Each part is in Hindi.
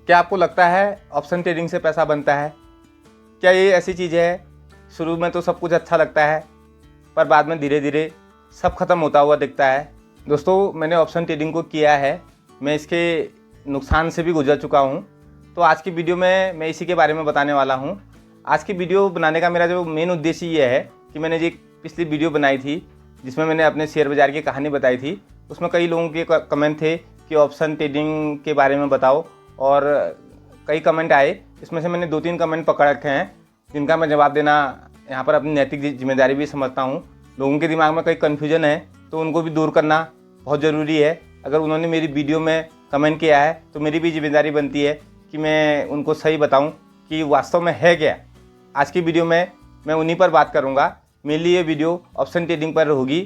क्या आपको लगता है ऑप्शन ट्रेडिंग से पैसा बनता है? क्या ये ऐसी चीज़ है, शुरू में तो सब कुछ अच्छा लगता है पर बाद में धीरे धीरे सब खत्म होता हुआ दिखता है? दोस्तों, मैंने ऑप्शन ट्रेडिंग को किया है, मैं इसके नुकसान से भी गुजर चुका हूँ। तो आज की वीडियो में मैं इसी के बारे में बताने वाला हूँ। आज की वीडियो बनाने का मेरा जो मेन उद्देश्य ये है कि मैंने जो पिछली वीडियो बनाई थी जिसमें मैंने अपने शेयर बाज़ार की कहानी बताई थी, उसमें कई लोगों के कमेंट थे कि ऑप्शन ट्रेडिंग के बारे में बताओ, और कई कमेंट आए। इसमें से मैंने 2-3 कमेंट पकड़ रखे हैं जिनका मैं जवाब देना यहाँ पर अपनी नैतिक जिम्मेदारी भी समझता हूँ। लोगों के दिमाग में कई कन्फ्यूजन है तो उनको भी दूर करना बहुत ज़रूरी है। अगर उन्होंने मेरी वीडियो में कमेंट किया है तो मेरी भी जिम्मेदारी बनती है कि मैं उनको सही बताऊँ कि वास्तव में है क्या। आज की वीडियो में मैं उन्हीं पर बात करूँगा। मेरे लिए ये वीडियो ऑप्शन ट्रेडिंग पर होगी।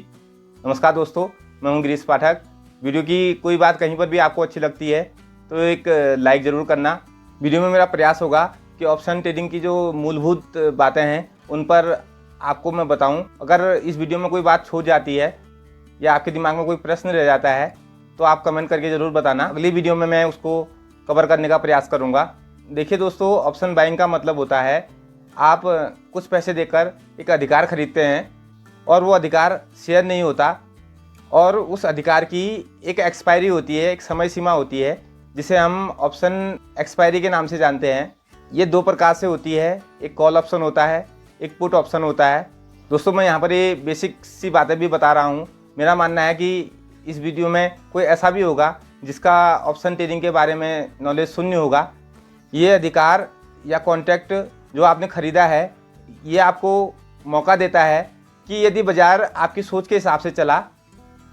नमस्कार दोस्तों, मैं हूँ गिरीश पाठक। वीडियो की कोई बात कहीं पर भी आपको अच्छी लगती है तो एक लाइक ज़रूर करना। वीडियो में मेरा प्रयास होगा कि ऑप्शन ट्रेडिंग की जो मूलभूत बातें हैं उन पर आपको मैं बताऊं। अगर इस वीडियो में कोई बात छूट जाती है या आपके दिमाग में कोई प्रश्न रह जाता है तो आप कमेंट करके ज़रूर बताना। अगली वीडियो में मैं उसको कवर करने का प्रयास करूँगा। देखिए दोस्तों, ऑप्शन बाइंग का मतलब होता है आप कुछ पैसे देकर एक अधिकार खरीदते हैं और वो अधिकार शेयर नहीं होता, और उस अधिकार की एक एक्सपायरी होती है, एक समय सीमा होती है जिसे हम ऑप्शन एक्सपायरी के नाम से जानते हैं। ये 2 प्रकार से होती है, एक कॉल ऑप्शन होता है, एक पुट ऑप्शन होता है। दोस्तों, मैं यहाँ पर ये बेसिक सी बातें भी बता रहा हूँ। मेरा मानना है कि इस वीडियो में कोई ऐसा भी होगा जिसका ऑप्शन ट्रेडिंग के बारे में नॉलेज शून्य होगा। ये अधिकार या कॉन्ट्रैक्ट जो आपने ख़रीदा है, ये आपको मौका देता है कि यदि बाज़ार आपकी सोच के हिसाब से चला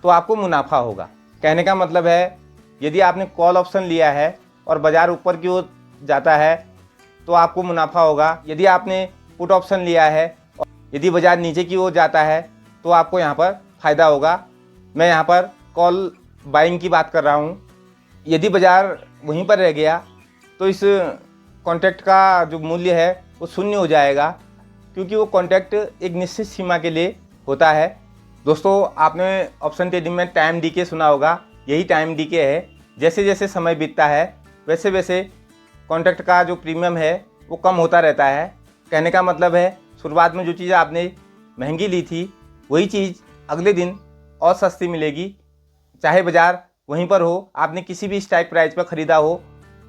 तो आपको मुनाफा होगा। कहने का मतलब है, यदि आपने कॉल ऑप्शन लिया है और बाज़ार ऊपर की ओर जाता है तो आपको मुनाफा होगा। यदि आपने पुट ऑप्शन लिया है और यदि बाज़ार नीचे की ओर जाता है तो आपको यहाँ पर फ़ायदा होगा। मैं यहाँ पर कॉल बाइंग की बात कर रहा हूँ। यदि बाज़ार वहीं पर रह गया तो इस कॉन्ट्रैक्ट का जो मूल्य है वो शून्य हो जाएगा, क्योंकि वो कॉन्ट्रैक्ट एक निश्चित सीमा के लिए होता है। दोस्तों, आपने ऑप्शन ट्रेडिंग में टाइम डीके सुना होगा। यही टाइम डीके है। जैसे जैसे समय बीतता है वैसे वैसे कॉन्ट्रैक्ट का जो प्रीमियम है वो कम होता रहता है। कहने का मतलब है, शुरुआत में जो चीज़ आपने महंगी ली थी वही चीज़ अगले दिन और सस्ती मिलेगी। चाहे बाज़ार वहीं पर हो, आपने किसी भी स्ट्राइक प्राइस पर ख़रीदा हो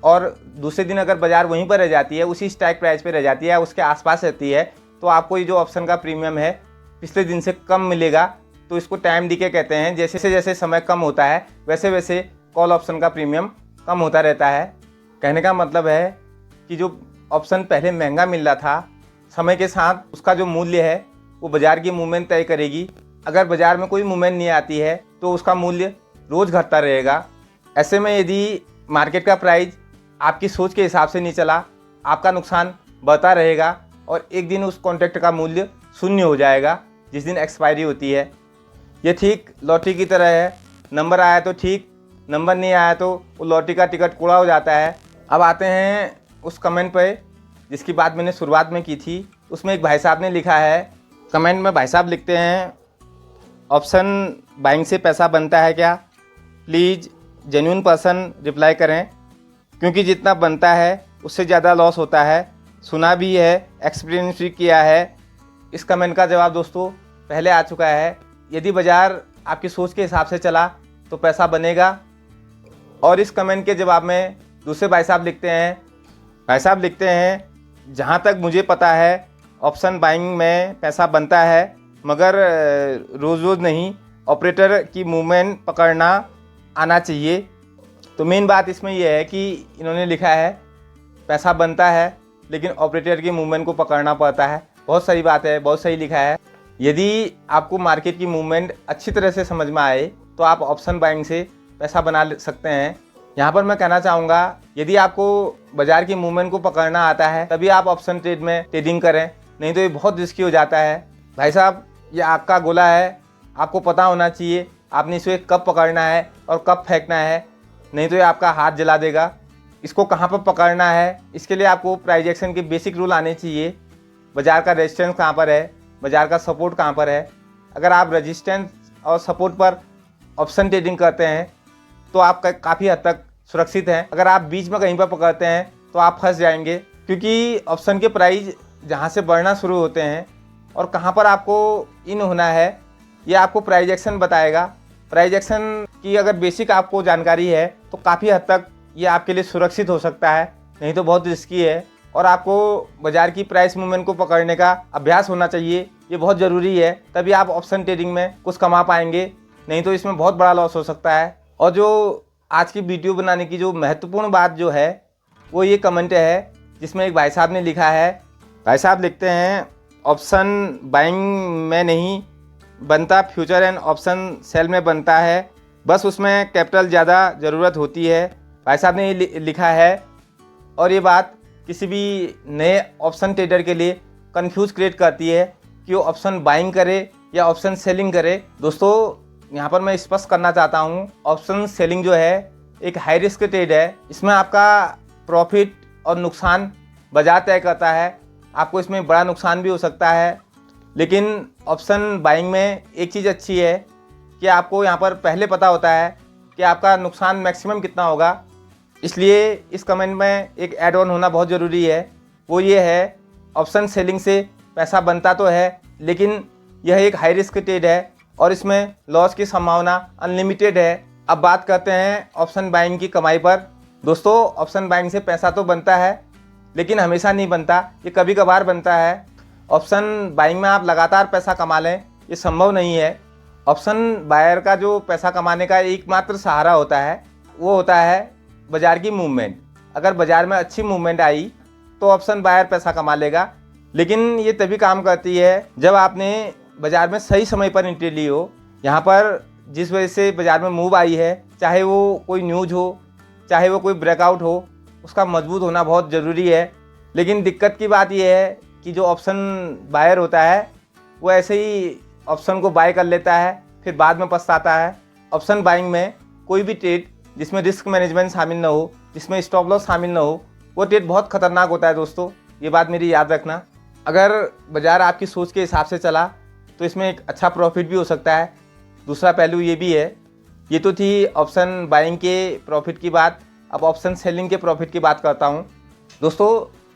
और दूसरे दिन अगर बाज़ार वहीं पर रह जाती है, उसी स्ट्राइक प्राइस पर रह जाती है, उसके आसपास रहती है, तो आपको ये जो ऑप्शन का प्रीमियम है पिछले दिन से कम मिलेगा। तो इसको टाइम डीके कहते हैं। जैसे जैसे समय कम होता है वैसे वैसे कॉल ऑप्शन का प्रीमियम कम होता रहता है। कहने का मतलब है कि जो ऑप्शन पहले महंगा मिल रहा था, समय के साथ उसका जो मूल्य है वो बाज़ार की मूवमेंट तय करेगी। अगर बाज़ार में कोई मूवमेंट नहीं आती है तो उसका मूल्य रोज़ घटता रहेगा। ऐसे में यदि मार्केट का प्राइस आपकी सोच के हिसाब से नहीं चला, आपका नुकसान बढ़ता रहेगा और एक दिन उस कॉन्ट्रैक्ट का मूल्य शून्य हो जाएगा जिस दिन एक्सपायरी होती है। ये ठीक लॉटरी की तरह है। नंबर आया तो ठीक, नंबर नहीं आया तो वो लॉटरी का टिकट कूड़ा हो जाता है। अब आते हैं उस कमेंट पे जिसकी बात मैंने शुरुआत में की थी। उसमें एक भाई साहब ने लिखा है, कमेंट में भाई साहब लिखते हैं, ऑप्शन बाइंग से पैसा बनता है क्या? प्लीज़ जेन्युइन पर्सन रिप्लाई करें, क्योंकि जितना बनता है उससे ज़्यादा लॉस होता है। सुना भी है, एक्सपीरियंस भी किया है। इस कमेंट का जवाब दोस्तों पहले आ चुका है। यदि बाज़ार आपकी सोच के हिसाब से चला तो पैसा बनेगा। और इस कमेंट के जवाब में दूसरे भाई साहब लिखते हैं, जहाँ तक मुझे पता है ऑप्शन बाइंग में पैसा बनता है, मगर रोज़ रोज़ नहीं, ऑपरेटर की मूवमेंट पकड़ना आना चाहिए। तो मेन बात इसमें यह है कि इन्होंने लिखा है पैसा बनता है लेकिन ऑपरेटर की मूवमेंट को पकड़ना पड़ता है। बहुत सही बात है, बहुत सही लिखा है। यदि आपको मार्केट की मूवमेंट अच्छी तरह से समझ में आए तो आप ऑप्शन बाइंग से पैसा बना सकते हैं। यहाँ पर मैं कहना चाहूँगा, यदि आपको बाज़ार की मूवमेंट को पकड़ना आता है तभी आप ऑप्शन ट्रेड में ट्रेडिंग करें, नहीं तो ये बहुत रिस्की हो जाता है। भाई साहब, ये आपका गोला है, आपको पता होना चाहिए आपने इसे कब पकड़ना है और कब फेंकना है, नहीं तो ये आपका हाथ जला देगा। इसको कहाँ पर पकड़ना है, इसके लिए आपको प्राइस एक्शन के बेसिक रूल आने चाहिए। बाज़ार का रेजिस्टेंस कहाँ पर है, बाज़ार का सपोर्ट कहाँ पर है। अगर आप रेजिस्टेंस और सपोर्ट पर ऑप्शन ट्रेडिंग करते हैं तो आप काफ़ी हद तक सुरक्षित हैं। अगर आप बीच में कहीं पर पकड़ते हैं तो आप फंस जाएंगे, क्योंकि ऑप्शन के प्राइस जहाँ से बढ़ना शुरू होते हैं और कहाँ पर आपको इन होना है ये आपको प्राइस एक्शन बताएगा। प्राइस एक्शन की अगर बेसिक आपको जानकारी है तो काफ़ी हद तक ये आपके लिए सुरक्षित हो सकता है, नहीं तो बहुत रिस्की है। और आपको बाज़ार की प्राइस मूवमेंट को पकड़ने का अभ्यास होना चाहिए, ये बहुत ज़रूरी है, तभी आप ऑप्शन ट्रेडिंग में कुछ कमा पाएंगे, नहीं तो इसमें बहुत बड़ा लॉस हो सकता है। और जो आज की वीडियो बनाने की जो महत्वपूर्ण बात जो है वो ये कमेंट है जिसमें एक भाई साहब ने लिखा है। भाई साहब लिखते हैं, ऑप्शन बाइंग में नहीं बनता, फ्यूचर एंड ऑप्शन सेल में बनता है, बस उसमें कैपिटल ज़्यादा ज़रूरत होती है। भाई साहब ने ये लिखा है और ये बात किसी भी नए ऑप्शन ट्रेडर के लिए कंफ्यूज क्रिएट करती है कि वो ऑप्शन बाइंग करे या ऑप्शन सेलिंग करे। दोस्तों यहाँ पर मैं स्पष्ट करना चाहता हूँ, ऑप्शन सेलिंग जो है एक हाई रिस्क ट्रेड है। इसमें आपका प्रॉफिट और नुकसान बाजार तय करता है, आपको इसमें बड़ा नुकसान भी हो सकता है। लेकिन ऑप्शन बाइंग में एक चीज़ अच्छी है कि आपको यहाँ पर पहले पता होता है कि आपका नुकसान मैक्सिमम कितना होगा, इसलिए इस कमेंट में एक ऐड ऑन होना बहुत ज़रूरी है। वो ये है, ऑप्शन सेलिंग से पैसा बनता तो है लेकिन यह एक हाई रिस्क ट्रेड है और इसमें लॉस की संभावना अनलिमिटेड है। अब बात करते हैं ऑप्शन बाइंग की कमाई पर। दोस्तों ऑप्शन बाइंग से पैसा तो बनता है लेकिन हमेशा नहीं बनता, ये कभी कभार बनता है। ऑप्शन बाइंग में आप लगातार पैसा कमा लें ये संभव नहीं है। ऑप्शन बायर का जो पैसा कमाने का एकमात्र सहारा होता है वो होता है बाज़ार की मूवमेंट। अगर बाज़ार में अच्छी मूवमेंट आई तो ऑप्शन बायर पैसा कमा लेगा, लेकिन ये तभी काम करती है जब आपने बाज़ार में सही समय पर एंट्री ली हो। यहाँ पर जिस वजह से बाज़ार में मूव आई है, चाहे वो कोई न्यूज़ हो चाहे वो कोई ब्रेकआउट हो, उसका मजबूत होना बहुत ज़रूरी है। लेकिन दिक्कत की बात यह है कि जो ऑप्शन बायर होता है वो ऐसे ही ऑप्शन को बाय कर लेता है, फिर बाद में पछताता है। ऑप्शन बाइंग में कोई भी ट्रेड जिसमें रिस्क मैनेजमेंट शामिल ना हो, जिसमें स्टॉप लॉस शामिल ना हो, वो ट्रेड बहुत खतरनाक होता है। दोस्तों ये बात मेरी याद रखना। अगर बाज़ार आपकी सोच के हिसाब से चला तो इसमें एक अच्छा प्रॉफिट भी हो सकता है। दूसरा पहलू ये भी है। ये तो थी ऑप्शन बाइंग के प्रॉफिट की बात, अब ऑप्शन सेलिंग के प्रॉफिट की बात करता हूँ। दोस्तों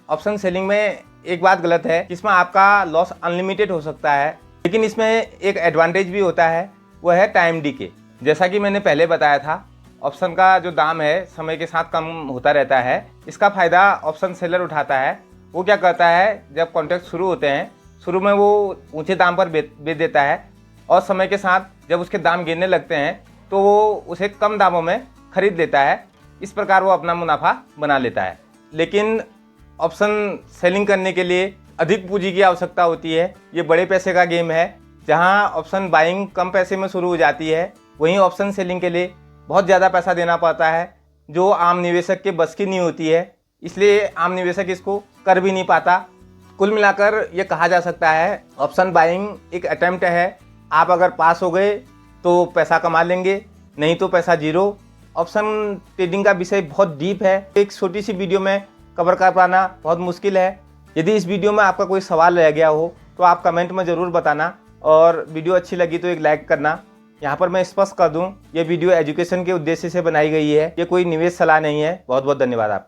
ऑप्शन सेलिंग में एक बात गलत है, इसमें आपका लॉस अनलिमिटेड हो सकता है, लेकिन इसमें एक एडवांटेज भी होता है, वो है टाइम डीके। जैसा कि मैंने पहले बताया था, ऑप्शन का जो दाम है समय के साथ कम होता रहता है। इसका फ़ायदा ऑप्शन सेलर उठाता है। वो क्या करता है, जब कॉन्ट्रैक्ट शुरू होते हैं शुरू में वो ऊंचे दाम पर बेच देता है और समय के साथ जब उसके दाम गिरने लगते हैं तो वो उसे कम दामों में खरीद लेता है। इस प्रकार वो अपना मुनाफा बना लेता है। लेकिन ऑप्शन सेलिंग करने के लिए अधिक पूंजी की आवश्यकता होती है। ये बड़े पैसे का गेम है। जहां ऑप्शन बाइंग कम पैसे में शुरू हो जाती है, वहीं ऑप्शन सेलिंग के लिए बहुत ज़्यादा पैसा देना पड़ता है, जो आम निवेशक के बस की नहीं होती है। इसलिए आम निवेशक इसको कर भी नहीं पाता। कुल मिलाकर ये कहा जा सकता है ऑप्शन बाइंग एक अटेम्प्ट है। आप अगर पास हो गए तो पैसा कमा लेंगे, नहीं तो पैसा जीरो। ऑप्शन ट्रेडिंग का विषय बहुत डीप है, एक छोटी सी वीडियो में कवर कर पाना बहुत मुश्किल है। यदि इस वीडियो में आपका कोई सवाल रह गया हो तो आप कमेंट में ज़रूर बताना, और वीडियो अच्छी लगी तो एक लाइक करना। यहाँ पर मैं स्पष्ट कर दूँ, ये वीडियो एजुकेशन के उद्देश्य से बनाई गई है, ये कोई निवेश सलाह नहीं है। बहुत बहुत धन्यवाद आपका।